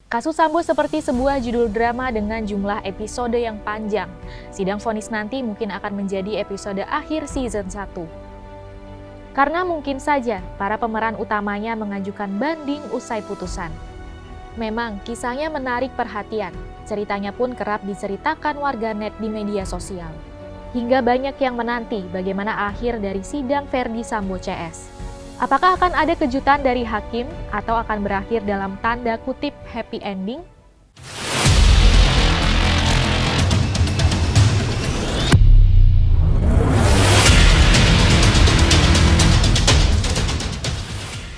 Kasus Sambo seperti sebuah judul drama dengan jumlah episode yang panjang. Sidang vonis nanti mungkin akan menjadi episode akhir season 1. Karena mungkin saja para pemeran utamanya mengajukan banding usai putusan. Memang kisahnya menarik perhatian, ceritanya pun kerap diceritakan warganet di media sosial. Hingga banyak yang menanti bagaimana akhir dari sidang Ferdy Sambo CS. Apakah akan ada kejutan dari hakim atau akan berakhir dalam tanda kutip happy ending?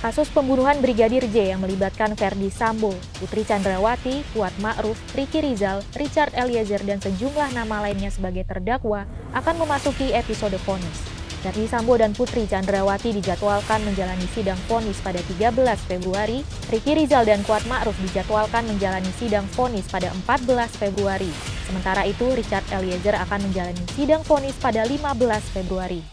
Kasus pembunuhan Brigadir J yang melibatkan Ferdy Sambo, Putri Chandrawati, Kuat Ma'ruf, Ricky Rizal, Richard Eliezer, dan sejumlah nama lainnya sebagai terdakwa akan memasuki episode vonis. Ferdy Sambo dan Putri Chandrawati dijadwalkan menjalani sidang vonis pada 13 Februari, Ricky Rizal dan Kuat Ma'ruf dijadwalkan menjalani sidang vonis pada 14 Februari. Sementara itu, Richard Eliezer akan menjalani sidang vonis pada 15 Februari.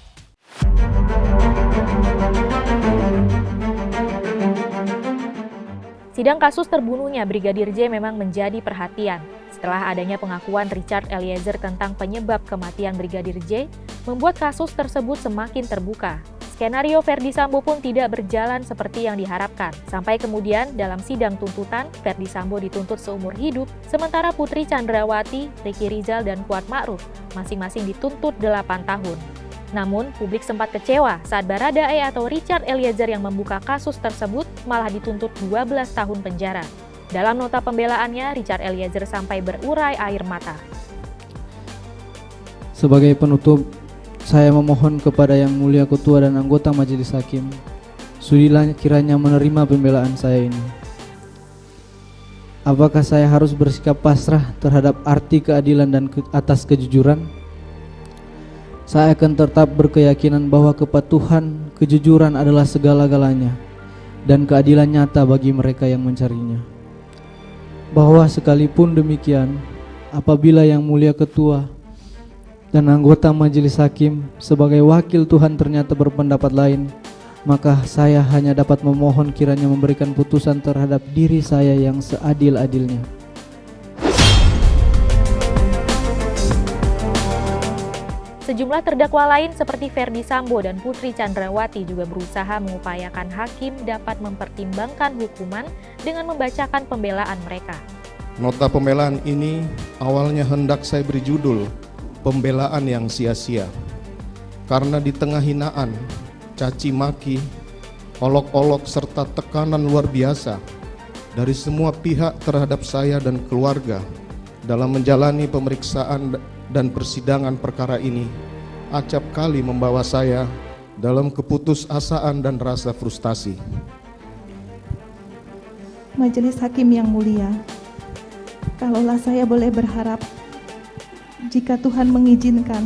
Sidang kasus terbunuhnya Brigadir J memang menjadi perhatian. Setelah adanya pengakuan Richard Eliezer tentang penyebab kematian Brigadir J, membuat kasus tersebut semakin terbuka. Skenario Ferdy Sambo pun tidak berjalan seperti yang diharapkan. Sampai kemudian dalam sidang tuntutan, Ferdy Sambo dituntut seumur hidup, sementara Putri Chandrawati, Ricky Rizal, dan Kuat Ma'ruf masing-masing dituntut 8 tahun. Namun, publik sempat kecewa saat Baradae atau Richard Eliezer yang membuka kasus tersebut malah dituntut 12 tahun penjara. Dalam nota pembelaannya, Richard Eliezer sampai berurai air mata. Sebagai penutup, saya memohon kepada Yang Mulia Ketua dan anggota Majelis Hakim, sudilah kiranya menerima pembelaan saya ini. Apakah saya harus bersikap pasrah terhadap arti keadilan dan atas kejujuran? Saya akan tetap berkeyakinan bahwa kepatuhan, kejujuran adalah segala-galanya, dan keadilan nyata bagi mereka yang mencarinya. Bahwa sekalipun demikian, apabila Yang Mulia Ketua dan anggota Majelis Hakim sebagai wakil Tuhan ternyata berpendapat lain, maka saya hanya dapat memohon kiranya memberikan putusan terhadap diri saya yang seadil-adilnya. Sejumlah terdakwa lain seperti Ferdy Sambo dan Putri Chandrawati juga berusaha mengupayakan hakim dapat mempertimbangkan hukuman dengan membacakan pembelaan mereka. Nota pembelaan ini awalnya hendak saya beri judul Pembelaan yang Sia-sia. Karena di tengah hinaan, caci maki, olok-olok serta tekanan luar biasa dari semua pihak terhadap saya dan keluarga dalam menjalani pemeriksaan dan persidangan perkara ini, acap kali membawa saya dalam keputusasaan dan rasa frustasi. Majelis Hakim yang mulia, kalaulah saya boleh berharap, jika Tuhan mengizinkan,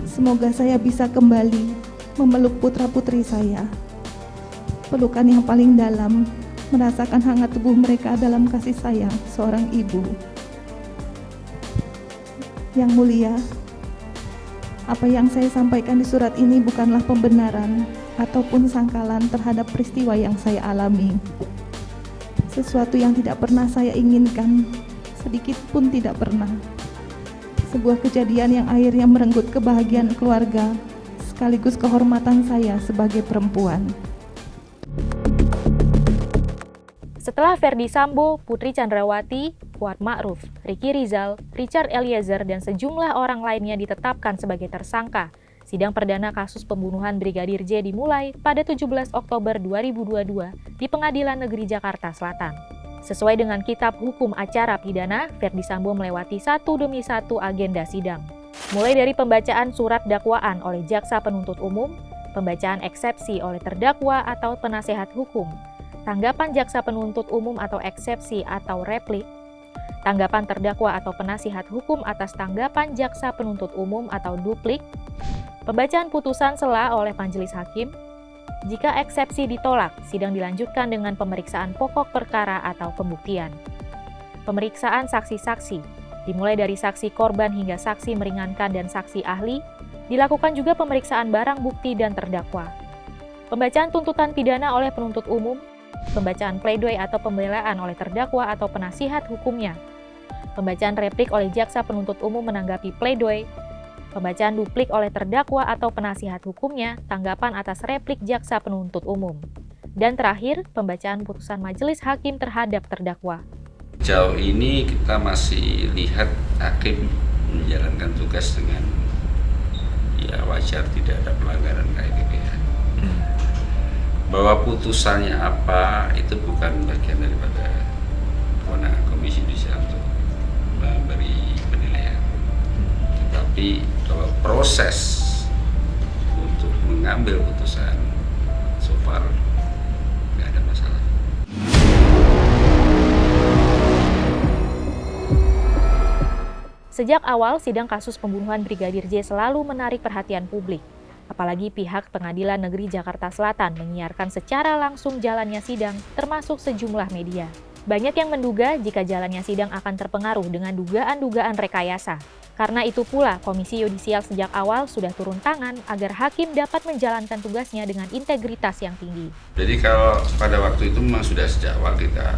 semoga saya bisa kembali memeluk putra-putri saya. Pelukan yang paling dalam, merasakan hangat tubuh mereka dalam kasih sayang seorang ibu. Yang mulia, apa yang saya sampaikan di surat ini bukanlah pembenaran ataupun sangkalan terhadap peristiwa yang saya alami. Sesuatu yang tidak pernah saya inginkan, sedikit pun tidak pernah. Sebuah kejadian yang akhirnya merenggut kebahagiaan keluarga, sekaligus kehormatan saya sebagai perempuan. Setelah Ferdy Sambo, Putri Chandrawati, Kuat Ma'ruf, Ricky Rizal, Richard Eliezer, dan sejumlah orang lainnya ditetapkan sebagai tersangka, sidang perdana kasus pembunuhan Brigadir J dimulai pada 17 Oktober 2022 di Pengadilan Negeri Jakarta Selatan. Sesuai dengan Kitab Hukum Acara Pidana, Ferdy Sambo melewati satu demi satu agenda sidang. Mulai dari pembacaan surat dakwaan oleh jaksa penuntut umum, pembacaan eksepsi oleh terdakwa atau penasehat hukum, tanggapan jaksa penuntut umum atau eksepsi atau replik, tanggapan terdakwa atau penasihat hukum atas tanggapan jaksa penuntut umum atau duplik, pembacaan putusan sela oleh majelis hakim. Jika eksepsi ditolak, sidang dilanjutkan dengan pemeriksaan pokok perkara atau pembuktian. Pemeriksaan saksi-saksi, dimulai dari saksi korban hingga saksi meringankan dan saksi ahli, dilakukan juga pemeriksaan barang bukti dan terdakwa. Pembacaan tuntutan pidana oleh penuntut umum, pembacaan pledoi atau pembelaan oleh terdakwa atau penasihat hukumnya, pembacaan replik oleh jaksa penuntut umum menanggapi pledoi, pembacaan duplik oleh terdakwa atau penasihat hukumnya, tanggapan atas replik jaksa penuntut umum, dan terakhir, pembacaan putusan majelis hakim terhadap terdakwa. Sejauh ini kita masih lihat hakim menjalankan tugas dengan ya wajar, tidak ada pelanggaran KIPP. Bahwa putusannya apa itu bukan bagian daripada kewenangan Komisi Yudisial untuk memberi penilaian. Tetapi kalau proses untuk mengambil putusan so far nggak ada masalah. Sejak awal, sidang kasus pembunuhan Brigadir J selalu menarik perhatian publik. Apalagi pihak Pengadilan Negeri Jakarta Selatan menyiarkan secara langsung jalannya sidang, termasuk sejumlah media. Banyak yang menduga jika jalannya sidang akan terpengaruh dengan dugaan-dugaan rekayasa. Karena itu pula, Komisi Yudisial sejak awal sudah turun tangan agar hakim dapat menjalankan tugasnya dengan integritas yang tinggi. Jadi kalau pada waktu itu memang sudah sejak awal kita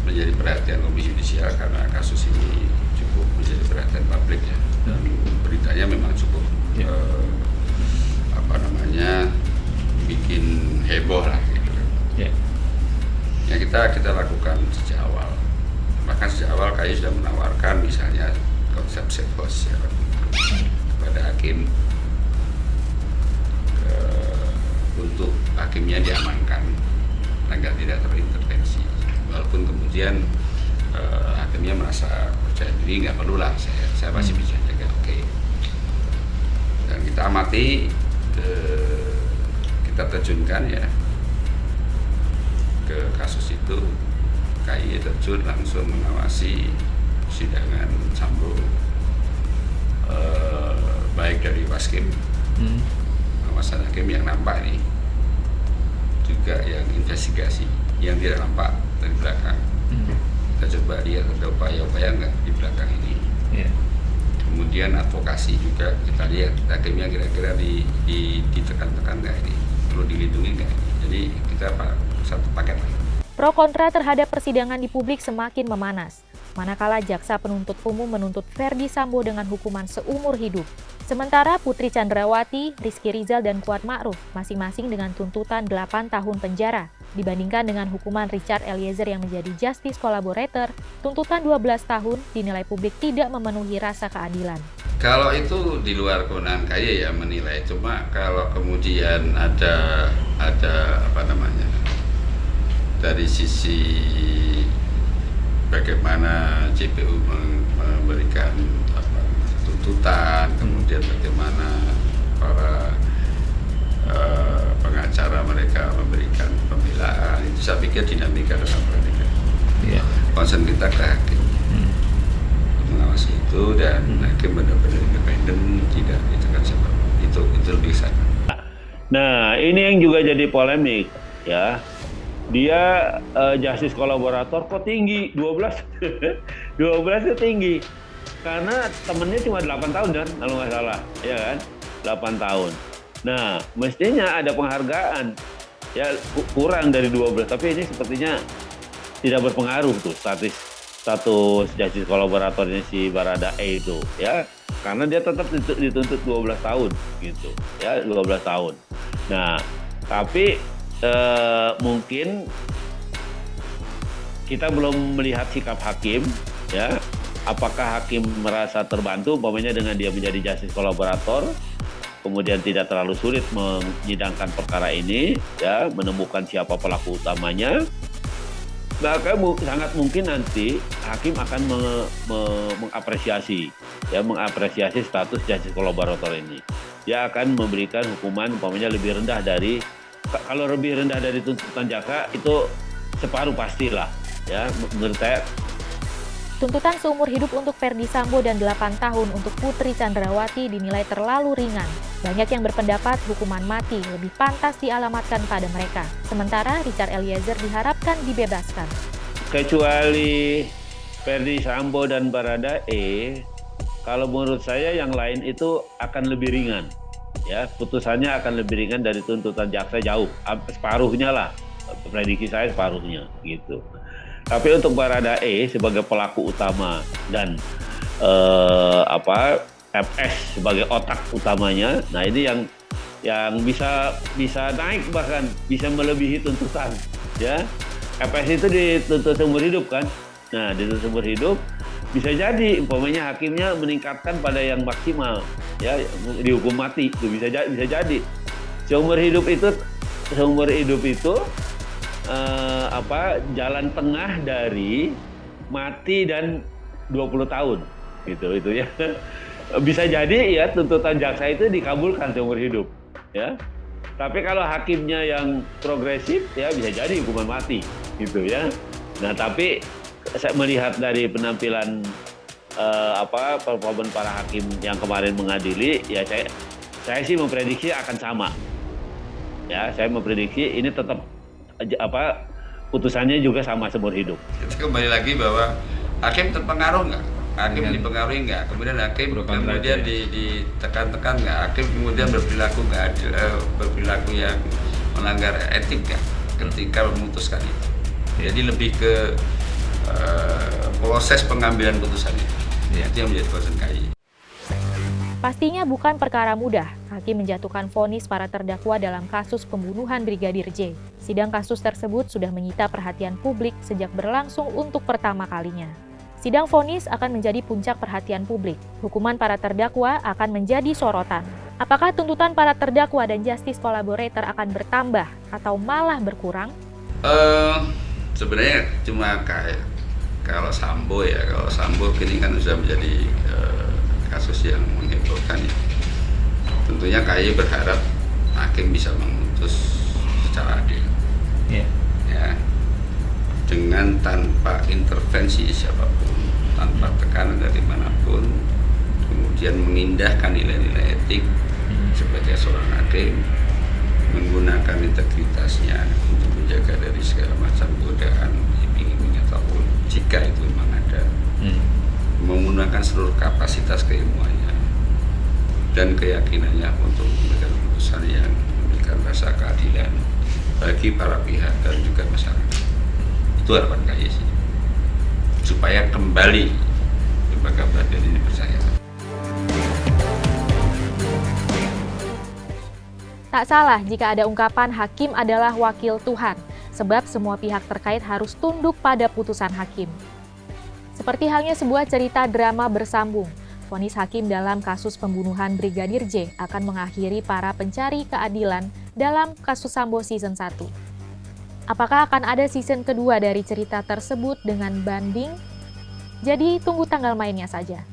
menjadi perhatian Komisi Yudisial karena kasus ini cukup menjadi perhatian publik ya, dan beritanya memang cukup bikin heboh lah gitu kan. Ya kita lakukan sejak awal. Bahkan sejak awal KAI sudah menawarkan misalnya konsep safe house ya, kepada hakim untuk hakimnya diamankan agar tidak terintervensi. Walaupun kemudian hakimnya merasa percaya diri, nggak perlulah saya masih bisa jaga, oke. Dan kita amati, kita terjunkan ya ke kasus itu. KAI terjun langsung mengawasi persidangan Sambo, baik dari Waskim, pengawasan hakim yang nampak nih, juga yang investigasi, yang tidak nampak dari belakang. Kita coba lihat ada upaya-upaya nggak di belakang ini. Kemudian advokasi juga kita lihat hakimnya kira-kira ditekan-tekan nggak ini, perlu dilindungi nggak ini. Jadi kita satu paket. Pro kontra terhadap persidangan di publik semakin memanas, manakala jaksa penuntut umum menuntut Ferdy Sambo dengan hukuman seumur hidup. Sementara Putri Chandrawati, Rizky Rizal, dan Kuat Ma'ruf masing-masing dengan tuntutan 8 tahun penjara. Dibandingkan dengan hukuman Richard Eliezer yang menjadi justice collaborator, tuntutan 12 tahun dinilai publik tidak memenuhi rasa keadilan. Kalau itu di luar kewenangan KAI ya menilai, cuma kalau kemudian ada dari sisi bagaimana JPU memberikan tuntutan, kemudian bagaimana para pengacara mereka memberikan pembelaan, itu saya pikir dinamika dalam peradilan. Concern kita ke hakim mengawasi itu, dan hakim benar-benar independen, tidak ditekan siapa, itu lebih sana. Nah, ini yang juga jadi polemik ya. Dia justice kolaborator kok tinggi, 12 12 itu tinggi. Karena temennya cuma 8 tahun kan, kalau nggak salah, ya kan? 8 tahun. Nah, mestinya ada penghargaan. Ya, kurang dari 12, tapi ini sepertinya tidak berpengaruh tuh status justice kolaboratornya si Baradae itu, ya. Karena dia tetap dituntut 12 tahun gitu, ya, 12 tahun. Nah, tapi mungkin kita belum melihat sikap hakim, ya. Apakah hakim merasa terbantu umpamanya dengan dia menjadi justice kolaborator, kemudian tidak terlalu sulit menyidangkan perkara ini, ya, menemukan siapa pelaku utamanya. Maka sangat mungkin nanti hakim akan mengapresiasi status justice kolaborator ini. Dia akan memberikan hukuman umpamanya lebih rendah dari, kalau lebih rendah dari tuntutan jaksa itu separuh pastilah, ya, menurut saya. Tuntutan seumur hidup untuk Ferdy Sambo dan 8 tahun untuk Putri Chandrawati dinilai terlalu ringan. Banyak yang berpendapat hukuman mati lebih pantas dialamatkan pada mereka. Sementara Richard Eliezer diharapkan dibebaskan. Kecuali Ferdy Sambo dan Baradae, kalau menurut saya yang lain itu akan lebih ringan. Ya, putusannya akan lebih ringan dari tuntutan jaksa jauh, separuhnya lah. prediksi saya separuhnya gitu. Tapi untuk Baradae sebagai pelaku utama dan FS sebagai otak utamanya, nah ini yang bisa naik, bahkan bisa melebihi tuntutan, ya. FS itu dituntut seumur hidup kan. Nah, dituntut seumur hidup bisa jadi umpamanya hakimnya meningkatkan pada yang maksimal, ya, dihukum mati itu bisa jadi. Seumur hidup itu jalan tengah dari mati dan 20 tahun gitu itu ya. Bisa jadi ya tuntutan jaksa itu dikabulkan seumur hidup, ya. Tapi kalau hakimnya yang progresif ya bisa jadi hukuman mati gitu ya. Nah, tapi saya melihat dari penampilan performa para hakim yang kemarin mengadili, ya saya sih memprediksi akan sama. Ya, saya memprediksi ini tetap putusannya juga sama seumur hidup. Kita kembali lagi bahwa hakim terpengaruh nggak? Hakim dipengaruhi nggak? Kemudian hakim kemudian ditekan-tekan nggak? Hakim kemudian berperilaku nggak adil, berperilaku yang melanggar etik nggak ketika memutuskan itu? Jadi lebih ke proses pengambilan putusan itu. Itu yang menjadi concern KAI. Pastinya bukan perkara mudah hakim menjatuhkan vonis para terdakwa dalam kasus pembunuhan Brigadir J. Sidang kasus tersebut sudah menyita perhatian publik sejak berlangsung untuk pertama kalinya. Sidang vonis akan menjadi puncak perhatian publik. Hukuman para terdakwa akan menjadi sorotan. Apakah tuntutan para terdakwa dan justice collaborator akan bertambah atau malah berkurang? Sebenarnya cuma kayak kalau Sambo kini kan sudah menjadi kasus yang menghebohkan ya. Tentunya KAI berharap hakim bisa memutus secara adil, ya, dengan tanpa intervensi siapapun, tanpa tekanan dari manapun, kemudian mengindahkan nilai-nilai etik sebagai seorang hakim, menggunakan integritasnya untuk menjaga dari segala macam godaan, iming-iming ataupun jika itu memang ada, menggunakan seluruh kapasitas keilmuannya dan keyakinannya untuk memberikan putusan yang memberikan rasa keadilan bagi para pihak dan juga masyarakat. Itu harapan KAI sih, supaya kembali lembaga peradilan ini percaya. Tak salah jika ada ungkapan hakim adalah wakil Tuhan, sebab semua pihak terkait harus tunduk pada putusan hakim. Seperti halnya sebuah cerita drama bersambung, vonis hakim dalam kasus pembunuhan Brigadir J akan mengakhiri para pencari keadilan dalam kasus Sambo season 1. Apakah akan ada season kedua dari cerita tersebut dengan banding? Jadi tunggu tanggal mainnya saja.